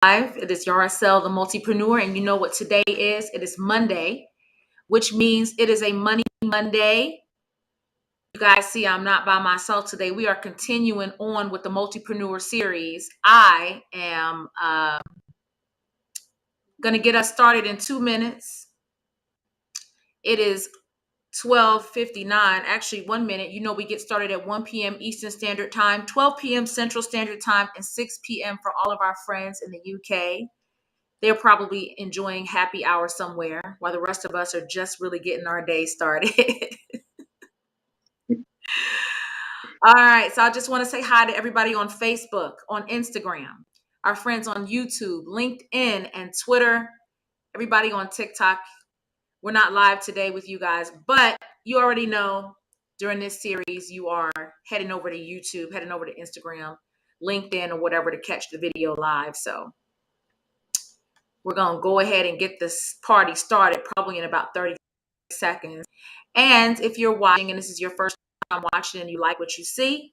It is Yaracel, the Multipreneur, and you know what today is? It is Monday, which means it is a Money Monday. You guys see, I'm not by myself today. We are continuing on with the Multipreneur Series. I am going to get us started in 2 minutes. It is 12:59. Actually, 1 minute. You know, we get started at 1 p.m. Eastern Standard Time, 12 p.m. Central Standard Time, and 6 p.m. for all of our friends in the UK. They're probably enjoying happy hour somewhere while the rest of us are just really getting our day started. All right. So I just want to say hi to everybody on Facebook, on Instagram, our friends on YouTube, LinkedIn, and Twitter, everybody on TikTok. We're not live today with you guys, but you already know during this series, you are heading over to YouTube, heading over to Instagram, LinkedIn, or whatever to catch the video live. So we're going to go ahead and get this party started probably in about 30 seconds. And if you're watching and this is your first time watching and you like what you see,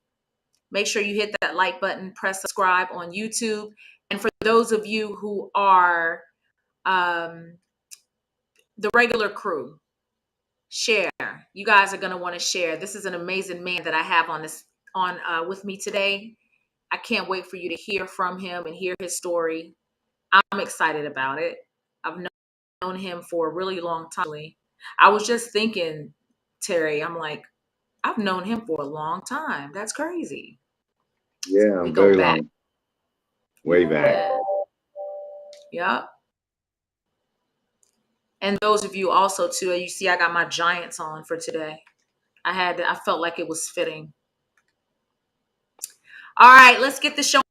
make sure you hit that like button, press subscribe on YouTube. And for those of you who are the regular crew, share. You guys are going to want to share. This is an amazing man that I have on with me today. I can't wait for you to hear from him and hear his story. I'm excited about it. I've known him for a really long time. I was just thinking, Terry, I'm like, I've known him for a long time. That's crazy. Yeah, We go very back. long. Way back. Yep. And those of you also too, you see I got my Giants on for today. I felt like it was fitting. All right, let's get the show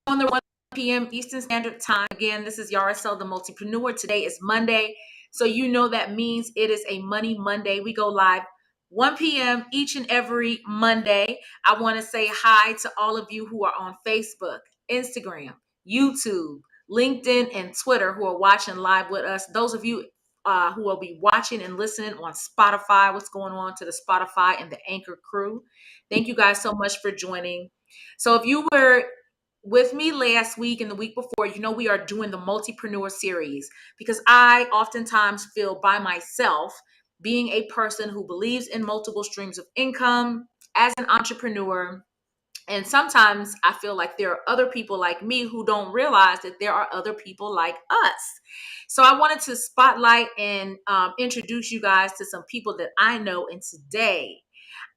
on the 1 p.m. Eastern Standard Time. Again, this is Yaracel, the Multipreneur. Today is Monday. So you know that means it is a Money Monday. We go live 1 p.m. each and every Monday. I want to say hi to all of you who are on Facebook, Instagram, YouTube, LinkedIn, and Twitter who are watching live with us. Those of you who will be watching and listening on Spotify, what's going on to the Spotify and the Anchor crew. Thank you guys so much for joining. So if you were with me last week and the week before, you know, we are doing the Multipreneur Series because I oftentimes feel by myself, being a person who believes in multiple streams of income as an entrepreneur. And sometimes I feel like there are other people like me who don't realize that there are other people like us. So I wanted to spotlight and introduce you guys to some people that I know. And today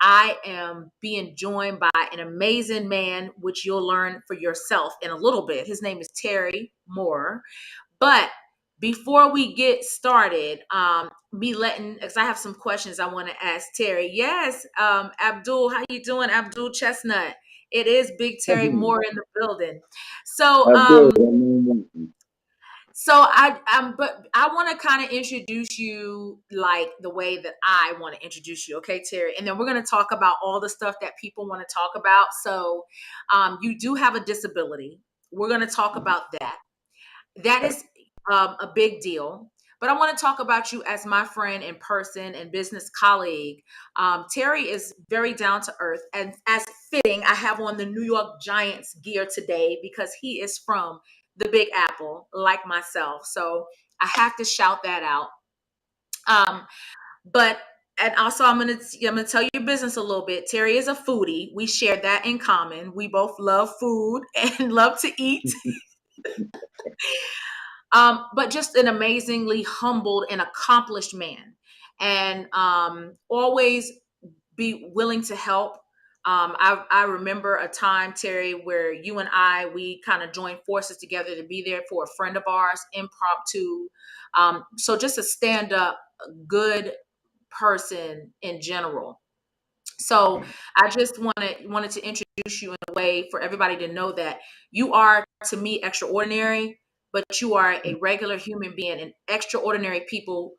I am being joined by an amazing man, which you'll learn for yourself in a little bit. His name is Terry Moore. But before we get started, because I have some questions I want to ask Terry. Yes, Abdul, how you doing, Abdul Chestnut? It is Big Terry Moore in the building. So, but I want to kind of introduce you like the way that I want to introduce you, okay, Terry? And then we're going to talk about all the stuff that people want to talk about. So, you do have a disability. We're going to talk about that. That is a big deal. But I want to talk about you as my friend in person and business colleague. Terry is very down to earth, and as fitting, I have on the New York Giants gear today because he is from the Big Apple, like myself. So I have to shout that out. But and also I'm gonna tell you business a little bit. Terry is a foodie. We share that in common. We both love food and love to eat. But just an amazingly humbled and accomplished man, and always be willing to help. I remember a time, Terry, where you and we kind of joined forces together to be there for a friend of ours, impromptu. So just a stand-up, good person in general. So I just wanted to introduce you in a way for everybody to know that you are, to me, extraordinary, but you are a regular human being, and extraordinary people,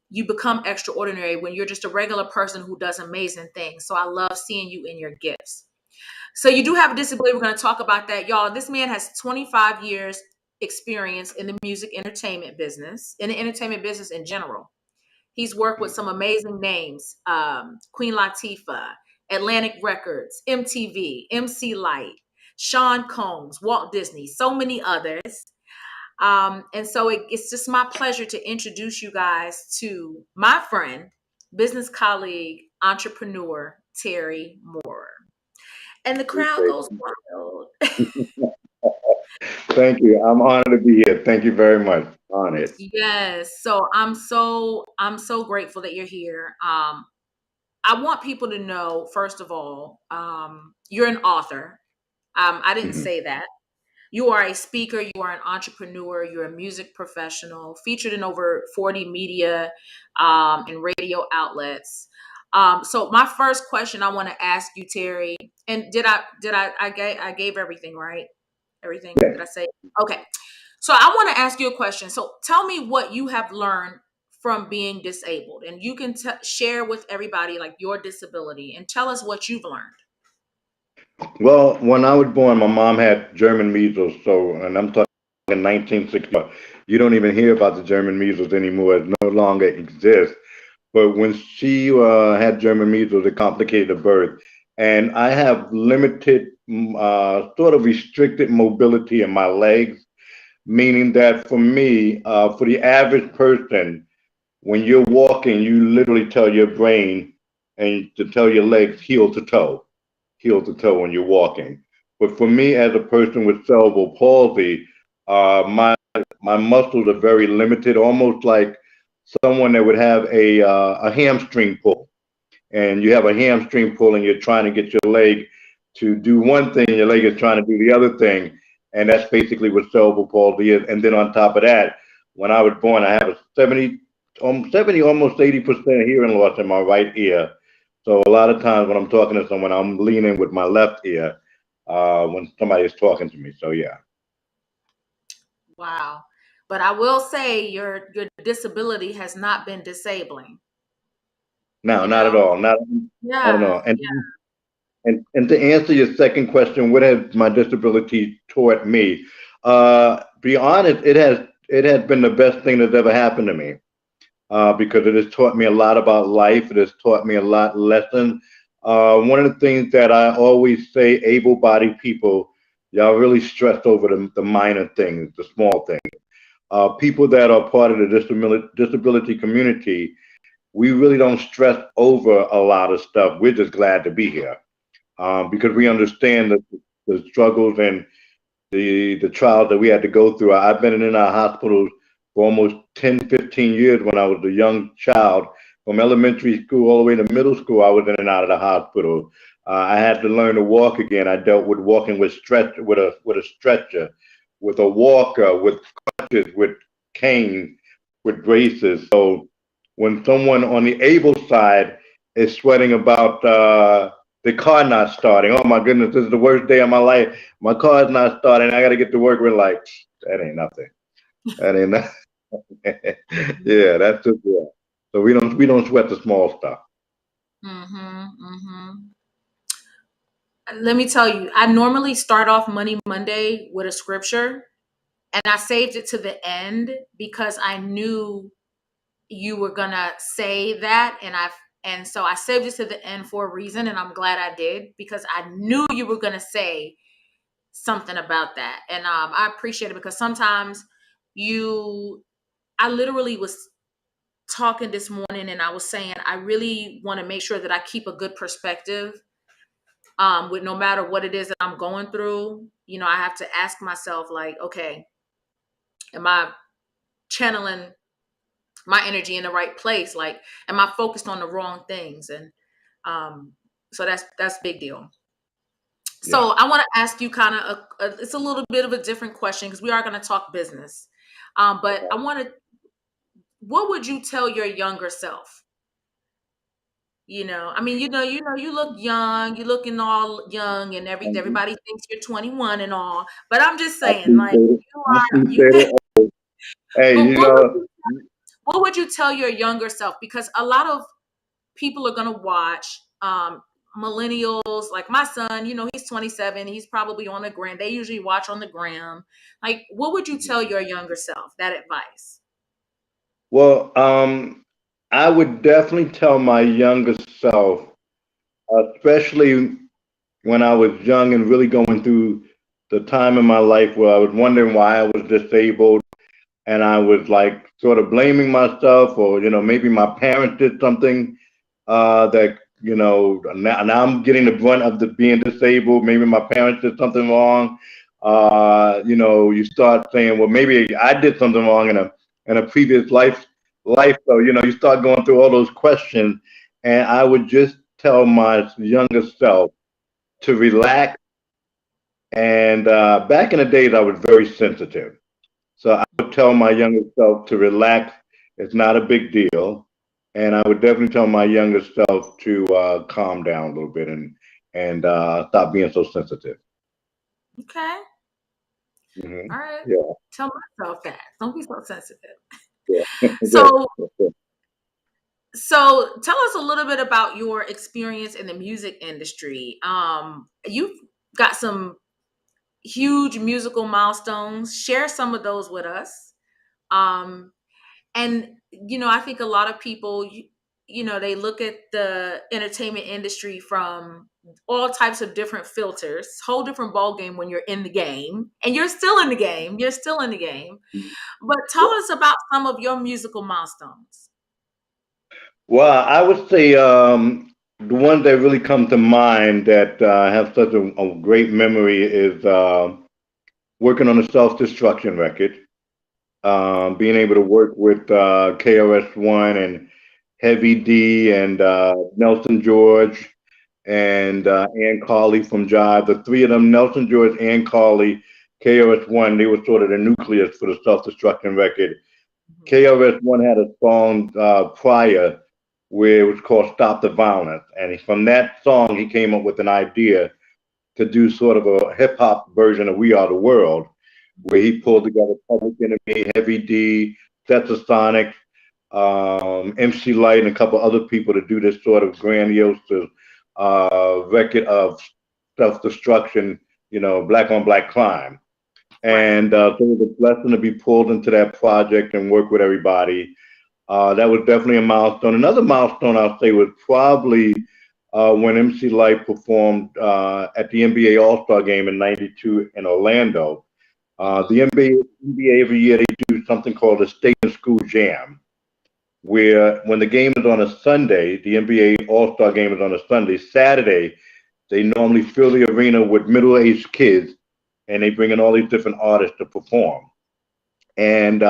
you become extraordinary when you're just a regular person who does amazing things. So I love seeing you in your gifts. So you do have a disability. We're going to talk about that. Y'all, this man has 25 years experience in the music entertainment business, in the entertainment business in general. He's worked with some amazing names, Queen Latifah, Atlantic Records, MTV, MC Light. Sean Combs, Walt Disney, so many others. And so it's just my pleasure to introduce you guys to my friend, business colleague, entrepreneur, Terry Moore. And the crowd Appreciate goes wild. it. Thank you. I'm honored to be here. Thank you very much. Honored. Yes. So I'm so grateful that you're here. I want people to know, first of all, you're an author. I didn't Mhm. say that. You are a speaker, you are an entrepreneur, you're a music professional, featured in over 40 media and radio outlets. So my first question I want to ask you, Terry, and I gave everything, right? Everything, Yes. did I say? Okay. So I want to ask you a question. So tell me what you have learned from being disabled, and you can share with everybody like your disability and tell us what you've learned. Well, when I was born, my mom had German measles. So, and I'm talking 1960. You don't even hear about the German measles anymore. It no longer exists. But when she had German measles, it complicated the birth. And I have limited, sort of restricted mobility in my legs, meaning that for me, for the average person, when you're walking, you literally tell your brain and to tell your legs heel to toe when you're walking. But for me, as a person with cerebral palsy, my muscles are very limited, almost like someone that would have a hamstring pull, and you have a hamstring pull, and you're trying to get your leg to do one thing, your leg is trying to do the other thing, and that's basically what cerebral palsy is. And then on top of that, when I was born, I have a 70, almost 80% hearing loss in my right ear. So a lot of times when I'm talking to someone, I'm leaning with my left ear when somebody is talking to me. So yeah, Wow. But I will say your disability has not been disabling, no, you not at know? all, not I don't Yeah. know. And to answer your second question, what has my disability taught me? Be honest, it has been the best thing that's ever happened to me because it has taught me a lot about life. It has taught me a lot lessons. One of the things that I always say, able-bodied people, y'all really stress over the minor things, the small things. People that are part of the disability community, we really don't stress over a lot of stuff. We're just glad to be here because we understand the struggles and the trials that we had to go through. I've been in our hospitals for almost 10, 15 years when I was a young child. From elementary school all the way to middle school, I was in and out of the hospital. I had to learn to walk again. I dealt with walking with a stretcher, with a walker, with crutches, with cane, with braces. So when someone on the able side is sweating about the car not starting, oh my goodness, this is the worst day of my life. My car's not starting. I got to get to work. We're like, that ain't nothing. That ain't nothing. Yeah, that's just yeah. So we don't sweat the small stuff. Mm-hmm. Mm-hmm. Let me tell you, I normally start off Money Monday with a scripture, and I saved it to the end because I knew you were gonna say that, and so I saved it to the end for a reason, and I'm glad I did because I knew you were gonna say something about that, and I appreciate it because sometimes you, I literally was talking this morning, and I was saying I really want to make sure that I keep a good perspective with no matter what it is that I'm going through. I have to ask myself, like, okay, am I channeling my energy in the right place? Like, am I focused on the wrong things? And so that's a big deal. Yeah. So I want to ask you kind of it's a little bit of a different question because we are going to talk business. But I want to, what would you tell your younger self? I mean, you look young, you looking all young and everything. Mhm. Everybody thinks you're 21 and all, but I'm just I saying, like, appreciate it. you I are, you, appreciate it. Hey, but what would you tell your younger self? Because a lot of people are going to watch, millennials, like my son, he's 27. He's probably on the gram. They usually watch on the gram. Like, what would you tell your younger self, that advice? well, I would definitely tell my younger self, especially when I was young and really going through the time in my life where I was wondering why I was disabled, and I was like sort of blaming myself, or maybe my parents did something that now I'm getting the brunt of the being disabled. Maybe my parents did something wrong. You start saying, well, maybe I did something wrong in a previous life. So you start going through all those questions, and I would just tell my younger self to relax. And back in the days, I was very sensitive. So I would tell my younger self to relax. It's not a big deal. And I would definitely tell my younger self to calm down a little bit and stop being so sensitive. Okay. Hmm. All right. Yeah, Tell myself that. Don't be so sensitive. yeah, good. So, so tell us a little bit about your experience in the music industry. You've got some huge musical milestones. Share some of those with us. Um, and I think a lot of people, they look at the entertainment industry from all types of different filters. Whole different ball game when you're in the game, and you're still in the game. You're still in the game. But tell us about some of your musical milestones. Well, I would say the ones that really come to mind that have such a great memory is working on a self-destruction record. Being able to work with KRS-One and Heavy D and Nelson George and Ann Carly from Jive. The three of them, Nelson George, Ann Carly, KRS-One, they were sort of the nucleus for the self-destruction record. Mhm. KRS-One had a song prior where it was called Stop the Violence. And from that song, he came up with an idea to do sort of a hip hop version of We Are the World, where he pulled together Public Enemy, Heavy D, Sonic, MC Light, and a couple other people to do this sort of grandiose record of self-destruction, black on black crime. Right. And so it was a blessing to be pulled into that project and work with everybody. That was definitely a milestone. Another milestone I'll say was probably when MC Light performed at the NBA All-Star Game in '92 in Orlando. The Mhm. NBA every year they do something called a State and School Jam, where when the game is on a Sunday, the NBA All-Star Game is on a Sunday. Saturday, they normally fill the arena with middle-aged kids, and they bring in all these different artists to perform. And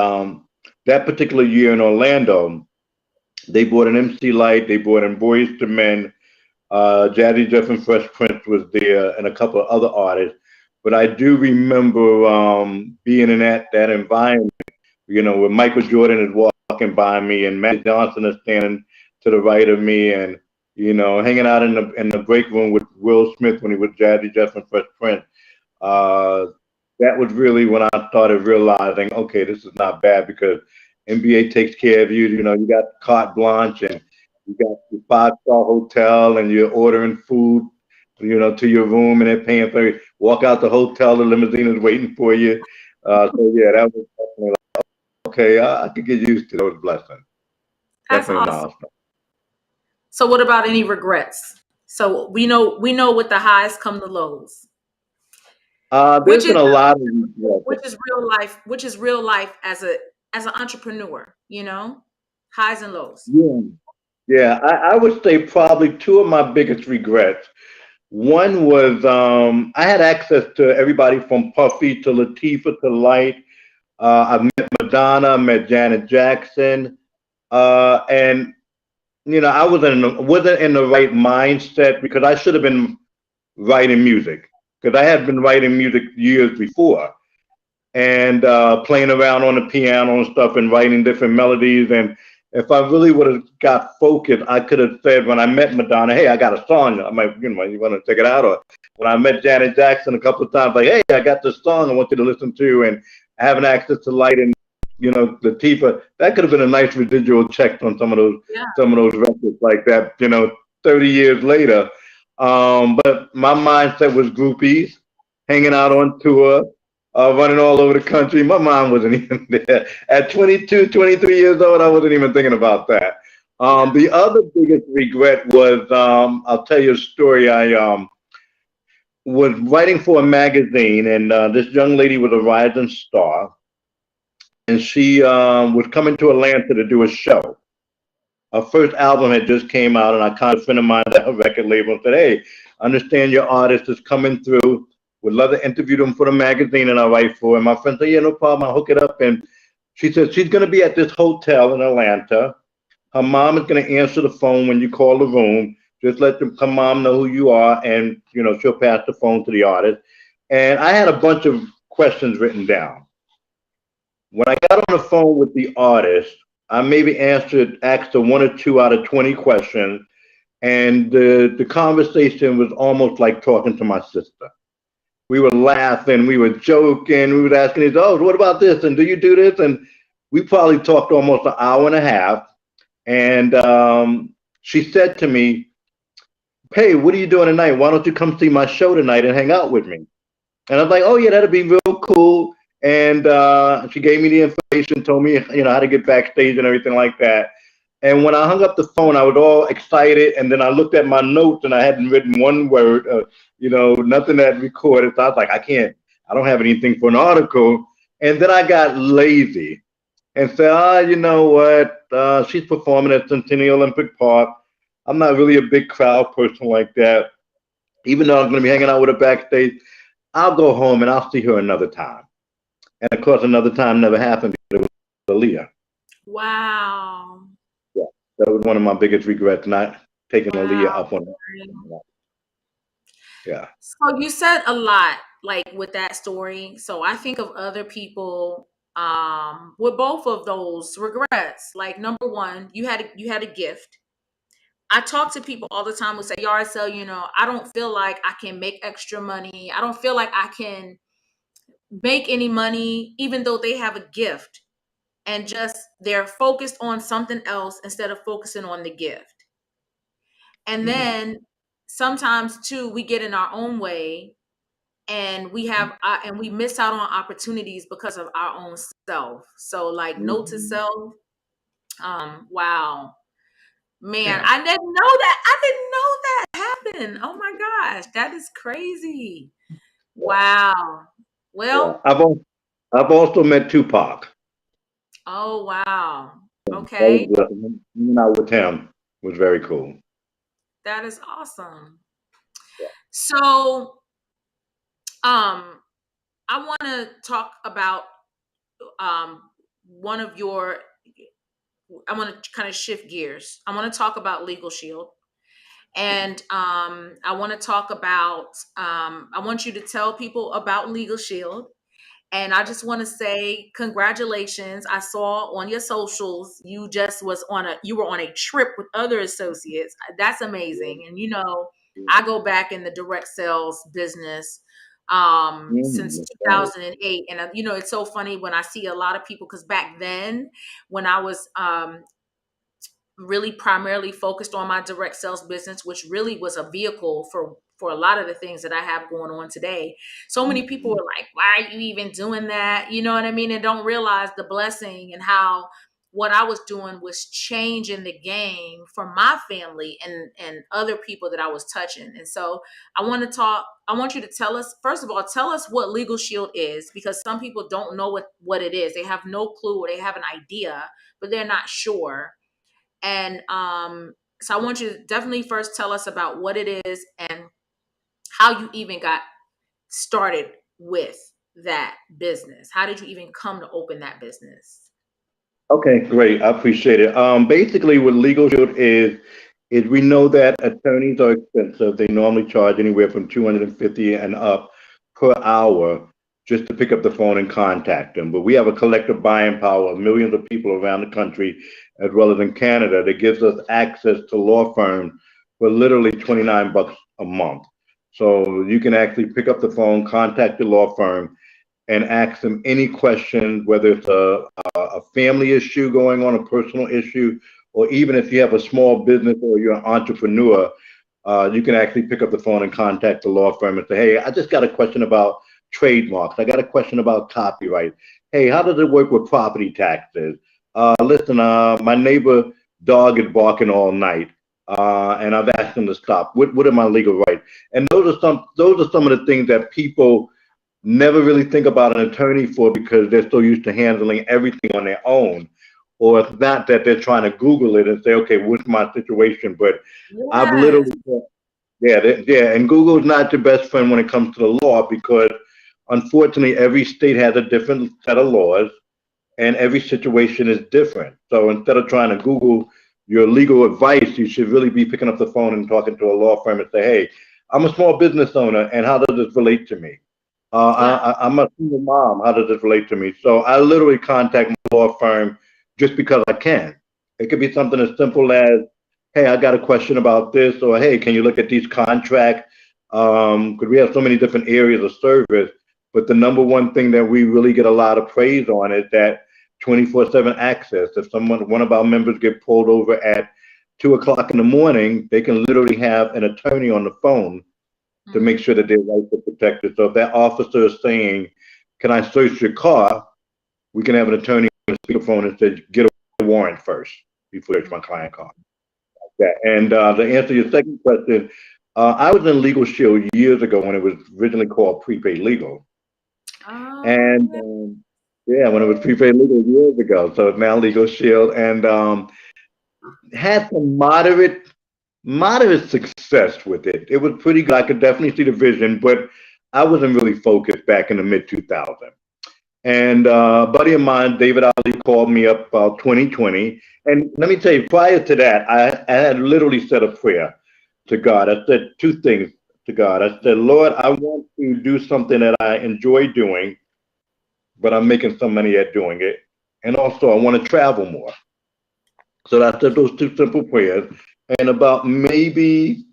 that particular year in Orlando, they brought an MC Light, they brought in Boys to Men, Jazzy Jeff and Fresh Prince was there, and a couple of other artists. But I do remember being in that environment, where Michael Jordan is walking by me and Magic Johnson is standing to the right of me, and hanging out in the break room with Will Smith when he was Jazzy Jeff and Fresh Prince. Uh, that was really when I started realizing, okay, this is not bad because NBA takes care of you. You got carte blanche and you got your 5-star hotel and you're ordering food, to your room and they're paying for it. Walk out the hotel, the limousine is waiting for you. So yeah, that was definitely like, okay. I could get used to those blessings. That's Definitely a awesome. milestone. So what about any regrets? So we know with the highs come the lows. There's Which is been a lot of regrets. which is real life as an entrepreneur, highs and lows. Yeah, yeah. I would say probably two of my biggest regrets. One was I had access to everybody from Puffy to Latifah to Light. I've met Madonna, met Janet Jackson, and I wasn't in the right mindset because I should have been writing music because I had been writing music years before and playing around on the piano and stuff and writing different melodies. And if I really would have got focused, I could have said when I met Madonna, "Hey, I got a song. I might, you want to check it out?" Or when I met Janet Jackson a couple of times, like, "Hey, I got this song I want you to listen to," and having access to Light and Latifah, that could have been a nice residual check on Yeah, some of those records like that. 30 years later. But my mindset was groupies, hanging out on tour, running all over the country. My mom wasn't even there. At 22, 23 years old, I wasn't even thinking about that. yeah. The other biggest regret was, I'll tell you a story. was writing for a magazine, and this young lady was a rising star, and she was coming to Atlanta to do a show. Her first album had just came out, and I called a friend of mine at her record label and said, "Hey, I understand your artist is coming through. Would love to interview them for the magazine and I write for." And my friend said, "Yeah, no problem. I'll hook it up." And she said she's going to be at this hotel in Atlanta. Her mom is going to answer the phone when you call the room. Just let her mom know who you are, and she'll pass the phone to the artist. And I had a bunch of questions written down. When I got on the phone with the artist, I maybe asked her one or two out of 20 questions, and the conversation was almost like talking to my sister. We were laughing, we were joking, we were asking each other, "Oh, what about this? And do you do this?" And we probably talked almost an hour and a half. And she said to me, "Hey, what are you doing tonight? Why don't you come see my show tonight and hang out with me?" And I was like, "Oh yeah, that'd be real cool." And she gave me the information, told me how to get backstage and everything like that. And when I hung up the phone, I was all excited. And then I looked at my notes, and I hadn't written one word, nothing that recorded. So I was like, I don't have anything for an article. And then I got lazy and said, you know what? She's performing at Centennial Olympic Park. I'm not really a big crowd person like that. Even though I'm going to be hanging out with her backstage, I'll go home and I'll see her another time. And of course, another time never happened because it was Aaliyah. Wow. Yeah, that was one of my biggest regrets, not taking Aaliyah Wow. up on it. Yeah. So you said a lot like with that story. So I think of other people with both of those regrets. Like number one, you had a gift. I talk to people all the time who say, "RSL, I don't feel like I can make extra money. I don't feel like I can make any money even though they have a gift." And just they're focused on something else instead of focusing on the gift. And Mhm. then sometimes too we get in our own way, and we miss out on opportunities because of our own self. So like note to Mhm. self, wow, man, Yeah. I didn't know that happened. Oh my gosh, that is crazy. Wow. Yeah. Well, I've also met Tupac. oh wow. That was Okay, hanging out with him was very cool. that is awesome. So um I want to talk about um one of your I want to kind of shift gears. I want to talk about Legal Shield. And I want to talk about, I want you to tell people about Legal Shield. And I just want to say congratulations. I saw on your socials you were on a trip with other associates. That's amazing. And I go back in the direct sales business since Mhm. Right. 2008. And it's so funny when I see a lot of people, because back then when I was really primarily focused on my direct sales business, which really was a vehicle for a lot of the things that I have going on today. So many people Mhm. are like, "Why are you even doing that?" You know what I mean? And don't realize the blessing and how what I was doing was changing the game for my family and other people that I was touching. And so I want you to tell us, first of all, tell us what Legal Shield is, because some people don't know what it is. They have no clue, or they have an idea, but they're not sure. And so I want you to definitely first tell us about what it is and how you even got started with that business. How did you even come to open that business? Okay, great. I appreciate it. Basically, what Legal Shield is we know that attorneys are expensive. They normally charge anywhere from 250 and up per hour just to pick up the phone and contact them. But we have a collective buying power of millions of people around the country, as well as in Canada, that gives us access to law firms for literally 29 bucks a month. So you can actually pick up the phone, contact the law firm, and ask them any question, whether it's a family issue going on, a personal issue, or even if you have a small business or you're an entrepreneur, you can actually pick up the phone and contact the law firm and say, "Hey, I just got a question about trademarks. I got a question about copyright. Hey, how does it work with property taxes? Listen, my neighbor dog is barking all night. and I've asked them to stop. What are my legal rights? And those are some of the things that people never really think about an attorney for because they're so used to handling everything on their own. Or it's not that they're trying to Google it and say, okay, what's my situation? But I've Yes. literally, yeah, yeah, and Google's not your best friend when it comes to the law because unfortunately every state has a different set of laws and every situation is different. So instead of trying to Google your legal advice, you should really be picking up the phone and talking to a law firm and say, hey, I'm a small business owner and how does this relate to me? Yeah. I'm a single mom. How does this relate to me? So I literally contact my law firm just because I can. It could be something as simple as, hey, I got a question about this, or hey, can you look at these contracts? Because we have so many different areas of service. But the number one thing that we really get a lot of praise on is that 24/7 access. If one of our members get pulled over at 2 o'clock in the morning, they can literally have an attorney on the phone to make Mhm. sure that their rights are protected. So if that officer is saying, "Can I search your car?" we can have an attorney on the speakerphone and say, "Get a warrant first before you search my Mhm. client car." Yeah. And to answer your second question, I was in Legal Shield years ago when it was originally called Prepaid Legal, and Oh, yeah, when it was Prepaid Legal years ago. So it's now Legal Shield, and had some moderate success with it. It was pretty good. I could definitely see the vision, but I wasn't really focused back in the mid 2000s. And a buddy of mine, David Ali, called me up about 2020. And let me tell you, prior to that, I had literally said a prayer to God. I said two things to God. I said, Lord, I want to do something that I enjoy doing, but I'm making some money at doing it. And also, I want to travel more. So I said those two simple prayers. And about maybe,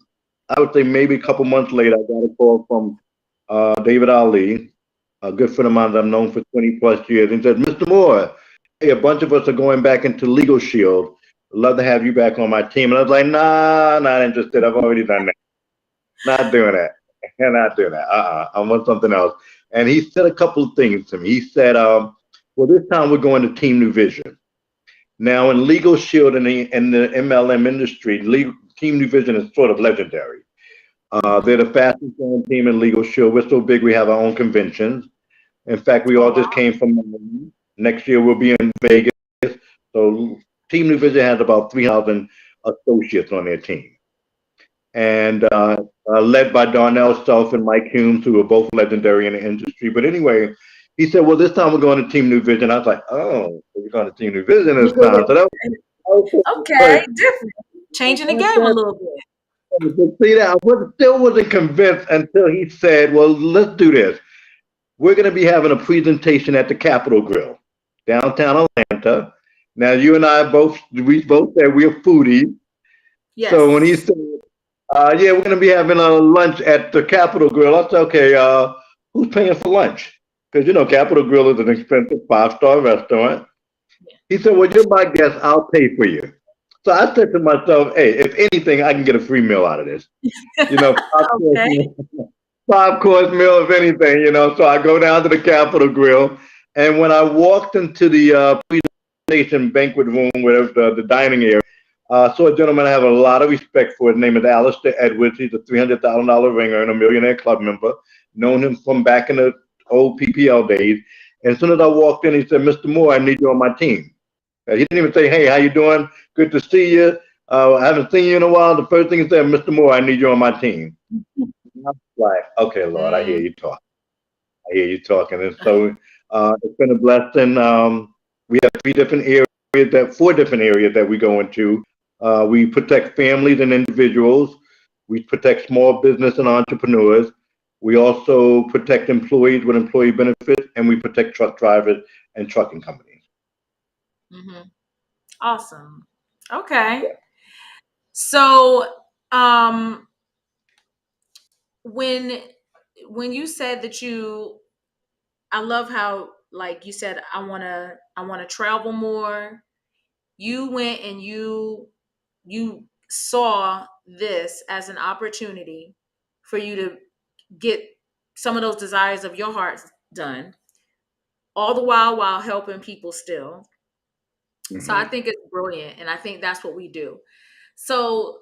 I would say maybe a couple months later, I got a call from David Ali, a good friend of mine that I've known for 20 plus years, and said, Mr. Moore, hey, a bunch of us are going back into Legal Shield. I'd love to have you back on my team. And I was like, nah, not interested. I've already done that. Not doing that. Not doing that. I want something else. And he said a couple of things to me. He said, well, this time we're going to Team New Vision. Now, in Legal Shield and in the MLM industry, Team New Vision is sort of legendary. They're mhm. the fastest growing team in Legal Shield. We're so big, we have our own conventions. In fact, we Oh, all wow. just came from Miami. Next year, we'll be in Vegas. So, Team New Vision has about 3,000 associates on their team. And led by Darnell Self and Mike Humes, who are both legendary in the industry. But anyway, he said, well, this time we're going to Team New Vision. I was like, oh, we're going to Team New Vision this time. So that was Okay, first. different. Changing the game a But little bit. see that still wasn't convinced until he said, well, let's do this. We're going to be having a presentation at the Capitol Grill, downtown Atlanta. Now, you and I we both said we're foodies. So when he Yes. said, yeah, we're going to be having a lunch at the Capitol Grill, I said, okay, who's paying for lunch? Because, Capitol Grill is an expensive five-star restaurant. He said, well, you're my guest. I'll pay for you. So I said to myself, hey, if anything, I can get a free meal out of this. Five course Okay. meal, 5 course meal, if anything. So I go down to the Capitol Grill. And when I walked into the presentation banquet room, where the dining area, I saw a gentleman I have a lot of respect for. His name is Alistair Edwards. He's a $300,000 ringer and a millionaire club member. Known him from back in the old PPL days. And as soon as I walked in, he said, Mr. Moore, I need you on my team. He didn't even say, hey, how you doing? Good to see you. I haven't seen you in a while. The first thing he said, Mr. Moore, I need you on my team. And I was like, okay, Lord, I hear Mm, you talk. I hear you talking. And so it's been a blessing. We have four different areas that we go into. We protect families and individuals. We protect small business and entrepreneurs. We also protect employees with employee benefits, and we protect truck drivers and trucking companies. mhm. Awesome. Okay. So, um, when when you said that I love how like you said I want to travel more. You went and you saw this as an opportunity for you to get some of those desires of your heart done, all the while helping people still. So I Hmm. think it's brilliant, and I think that's what we do. So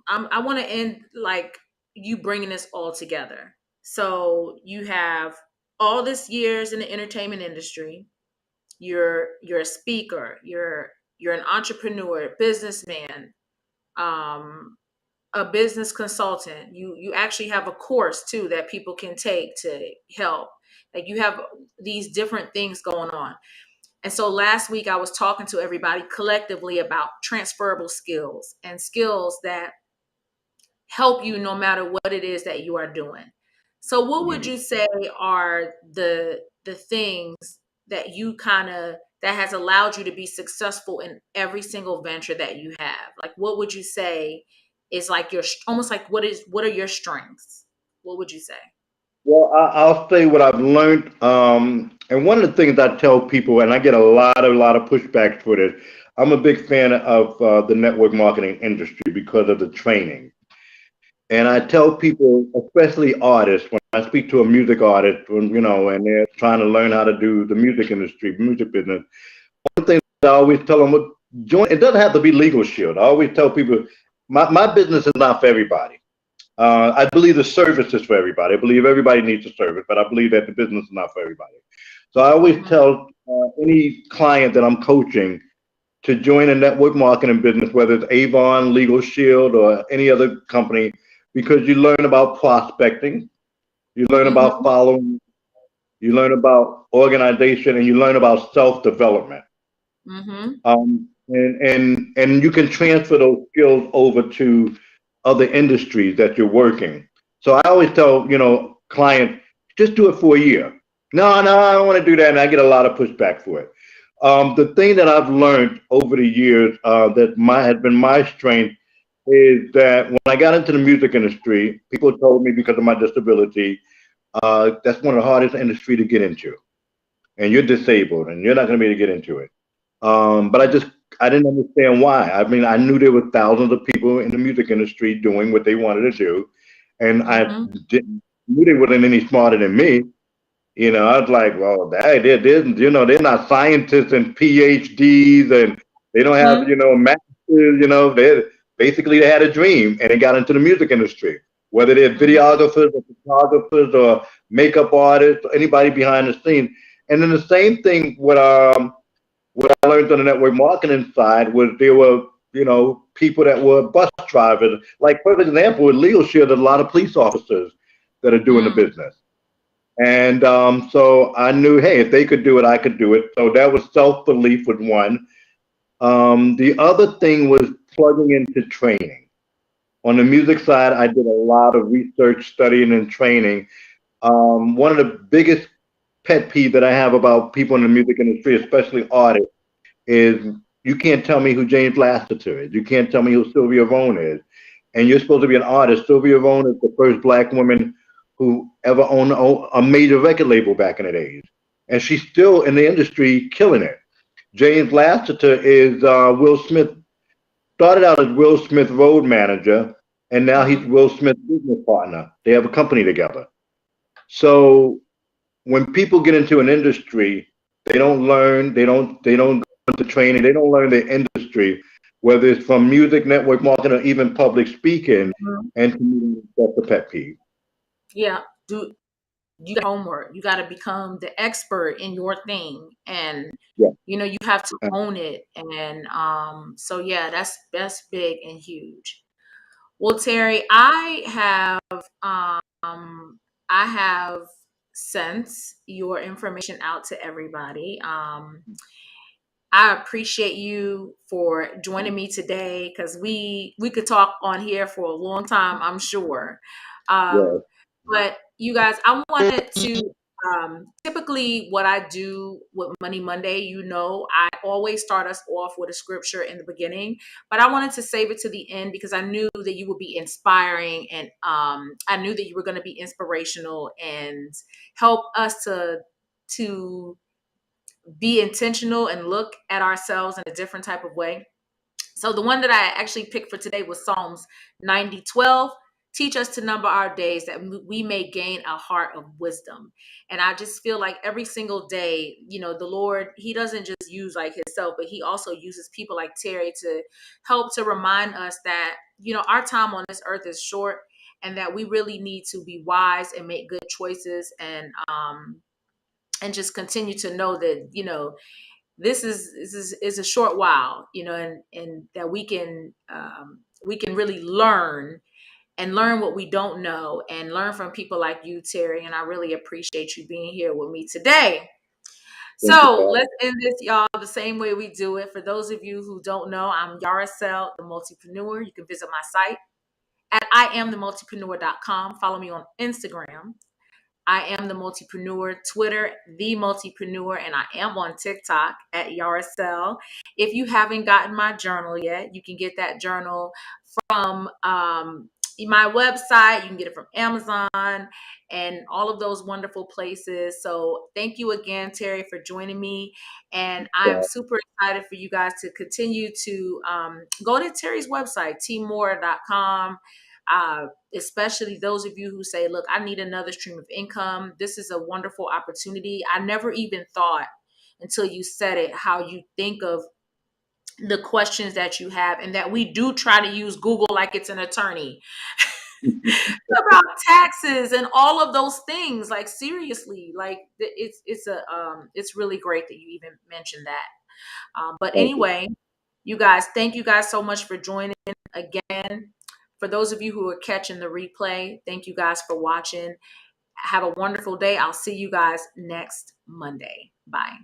I want to end like you bringing this all together. So you have all this years in the entertainment industry. You're a speaker. You're an entrepreneur, businessman, um, a business consultant. You actually have a course too that people can take to help. Like you have these different things going on. And so last week I was talking to everybody collectively about transferable skills and skills that help you no matter what it is that you are doing. So what would Mhm. you say are the things that you kind of that has allowed you to be successful in every single venture that you have? Like what would you say is like your almost like what are your strengths? What would you say? Well, I'll say what I've learned. And one of the things I tell people, and I get a lot of pushbacks for this. I'm a big fan of the network marketing industry because of the training. And I tell people, especially artists, when I speak to a music artist, and they're trying to learn how to do the music industry, music business, one thing I always tell them, join. It doesn't have to be Legal Shield. I always tell people, my business is not for everybody. I believe the service is for everybody. I believe everybody needs a service, but I believe that the business is not for everybody. So I always Mm-hmm. tell any client that I'm coaching to join a network marketing business, whether it's Avon, Legal Shield, or any other company, because you learn about prospecting, you learn about Mm-hmm. following, you learn about organization, and you learn about self-development. Mm-hmm. And you can transfer those skills over to other industries that you're working. So I always tell, clients, just do it for a year. No, no, I don't want to do that. And I get a lot of pushback for it. The thing that I've learned over the years that has been my strength is that when I got into the music industry, people told me because of my disability, that's one of the hardest industry to get into. And you're disabled and you're not going to be able to get into it. But I didn't understand why. I mean, I knew there were thousands of people in the music industry doing what they wanted to do, and I Mm-hmm. didn't knew they wasn't any smarter than me. I was like, well, they're not scientists and PhDs, and they don't have, Mm-hmm. masters. They had a dream and they got into the music industry. Whether they're Mm-hmm. videographers or photographers or makeup artists, or anybody behind the scenes. And then the same thing with what I learned on the network marketing side was there were, people that were bus drivers. Like, for example, with Legal Shield, there's a lot of police officers that are doing the Mm-hmm. business. And so I knew, hey, if they could do it, I could do it. So that was self-belief was one. The other thing was plugging into training. On the music side, I did a lot of research, studying, and training. One of the biggest pet peeve that I have about people in the music industry, especially artists, is you can't tell me who James Lassiter is. You can't tell me who Sylvia Vaughan is. And you're supposed to be an artist. Sylvia Vaughan is the first black woman who ever owned a major record label back in the days. And she's still in the industry killing it. James Lassiter is Will Smith, started out as Will Smith road manager, and now he's Mm-hmm. Will Smith's business partner. They have a company together. So when people get into an industry, they don't learn, they don't go into training, they don't learn the industry, whether it's from music, network marketing, or even public speaking. And to me, that's a pet peeve. Yeah. Do you got homework. You got to become the expert in your thing, and Yeah. you have to Uh, own it. And so yeah, that's big and huge. Well, Terry, I have sent your information out to everybody. I appreciate you for joining me today because we could talk on here for a long time, I'm sure. yeah. But you guys, I wanted to typically what I do with Money Monday, I always start us off with a scripture in the beginning, but I wanted to save it to the end because I knew that you would be inspiring and I knew that you were going to be inspirational and help us to be intentional and look at ourselves in a different type of way. So the one that I actually picked for today was Psalms 90:12. Teach us to number our days that we may gain a heart of wisdom. And I just feel like every single day, the Lord, he doesn't just use like himself, but he also uses people like Terry to help to remind us that, our time on this earth is short, and that we really need to be wise and make good choices, and just continue to know that, this is a short while, and that we can really learn what we don't know, and learn from people like you, Terry. And I really appreciate you being here with me today. Thank you, So Pat. let's end this, y'all, the same way we do it. For those of you who don't know, I'm Yaracel, the Multipreneur. You can visit my site at iamthemultipreneur.com. Follow me on Instagram. I am the Multipreneur, Twitter, the Multipreneur, and I am on TikTok at Yaracel. If you haven't gotten my journal yet, you can get that journal from my website. You can get it from Amazon and all of those wonderful places. So thank you again, Terry, for joining me. And I'm super excited for you guys to continue to go to Terry's website, tmore.com. Especially those of you who say, look, I need another stream of income. This is a wonderful opportunity. I never even thought until you said it, how you think of the questions that you have, and that we do try to use Google like it's an attorney about taxes and all of those things. Like, seriously, like it's really great that you even mentioned that. But Thank you. anyway, you guys, thank you guys so much for joining again. For those of you who are catching the replay, thank you guys for watching. Have a wonderful day. I'll see you guys next Monday. Bye.